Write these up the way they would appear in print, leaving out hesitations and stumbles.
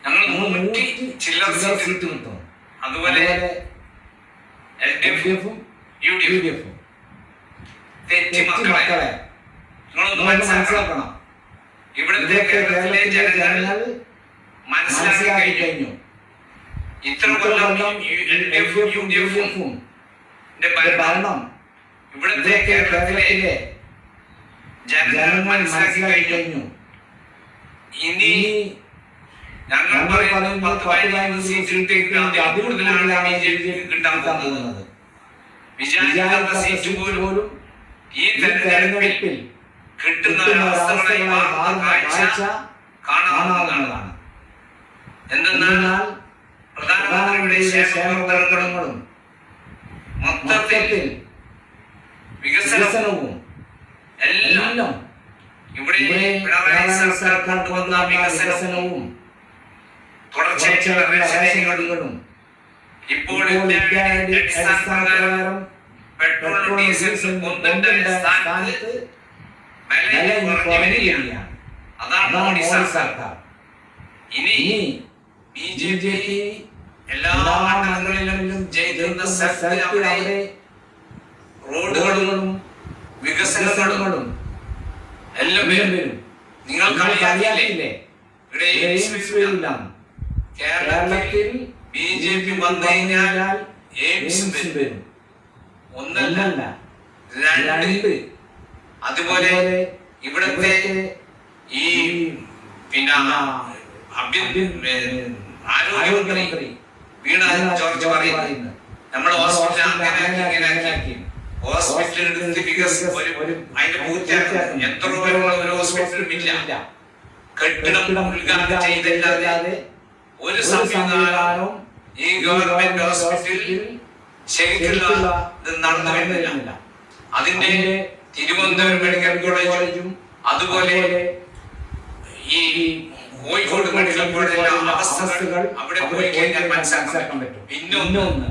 ഞങ്ങൾ 100 ചില്ലറ സീറ്റ് കിട്ടും. അതുപോലെ LDF-ഉം UDF-ഉം തെറ്റി മക്കളെ നിങ്ങളൊന്ന് മനസ്സിലാക്കണം. ഇവിടുത്തെ കേരളത്തിലെ ജനങ്ങൾ മനസ്സിലാക്കി കഴിഞ്ഞു. ഇത്ര കൊല്ലം LDF-ഉം UDF-ഉം ഭരണം ഇവിടുത്തെ കേരളത്തിലെ ജനങ്ങൾ മനസ്സിലാക്കി കഴിഞ്ഞു. ഇനി ഞങ്ങൾ പറയുന്നത് 10-15 സീറ്റ് കിട്ടാതെ അതിൽ കൂടുതലാണ് BJP കിട്ടാൻ പോകുന്നത്. വിചാരിക്കാത്ത സീറ്റ് പോലും ഈ തെരഞ്ഞെടുപ്പിൽ കിട്ടുന്ന അവസ്ഥകളായി മാറുന്ന കാഴ്ച കാണാവുന്നതാണ്. എന്തെന്നാൽ പ്രധാനമന്ത്രിയുടെ ക്ഷേമപ്രവർത്തനങ്ങളും മൊത്തത്തിൽ വികസനവും എല്ലാം ഇവിടെ പിണറായി സർക്കാർ കൊണ്ടുവന്ന വികസനവും തുടർച്ചയായിട്ടുള്ള റേഷനുകളും ഇപ്പോൾ അടിസ്ഥാനപ്രകാരം പെട്രോൾ ഡീസൽ ഒന്നിന്റെ സ്ഥാനത്ത് വില കുറഞ്ഞിരിക്കുകയാണ്. അതാണ് മോഡി സർക്കാർ. ഇനി BJP എല്ലാ മണ്ഡലങ്ങളിലും ജയിക്കുന്ന സ്ഥലത്ത് അവിടെ റോഡുകളും വികസനങ്ങളും എല്ലാം വരും. നിങ്ങൾക്കറിയാമില്ലേ ഇവിടെ കേരളത്തിൽ BJP വന്നു കഴിഞ്ഞാൽ എയിംസ് വരും. ഒന്നല്ല രണ്ട്. അതുപോലെ ഇവിടുത്തെ ഈ പിന്നെ ആരോഗ്യമന്ത്രി വീണ ജോർജ് പറയുന്നു നമ്മുടെ ഹോസ്പിറ്റൽ അങ്ങനെ ഹോസ്പിറ്റൽ അതിന്റെ പൂർത്തിയാക്കും. എത്ര ഒരു ഹോസ്പിറ്റലും ഇല്ല. കെട്ടിടം ഉദ്ഘാടനം ചെയ്തില്ലാതെ ഒരു സംവിധാനവും ഈ ഗവൺമെന്റ് ഹോസ്പിറ്റലിൽ ശരിക്കുള്ള നടന്നു വരുന്നില്ല. അതിന്റെ തിരുവനന്തപുരം മെഡിക്കൽ കോളേജും അതുപോലെ ഈ കോഴിക്കോട് മെഡിക്കൽ കോളേജിലെ അവസ്ഥകൾ അവിടെ പോയി കഴിഞ്ഞാൽ മനസ്സിലാക്കാൻ പറ്റും. പിന്നൊന്ന്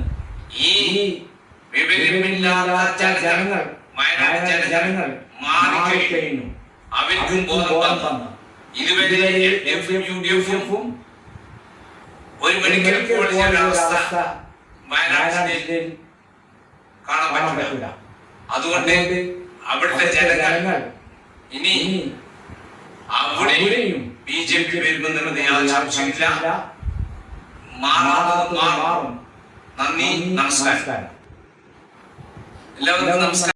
ഈ വിവരമില്ലാത്ത ജനങ്ങൾ ജനങ്ങൾ മാറിക്കഴിഞ്ഞു. അവർക്കും ബോധം തന്നു. ഇതുവരെ LDF-ഉം ഒരു മെഡിക്കൽ കോളേജിന്റെ അവസ്ഥ വയനാട്ടിൽ കാണാൻ പറ്റില്ല. അതുകൊണ്ട് അവിടുത്തെ ജനങ്ങൾ ഇനി അവിടെയും BJP വരുമെന്നുള്ളത് യാതൊരു സംശയമില്ല. മാറും. നന്ദി, നമസ്കാരം. എല്ലാവർക്കും നമസ്കാരം.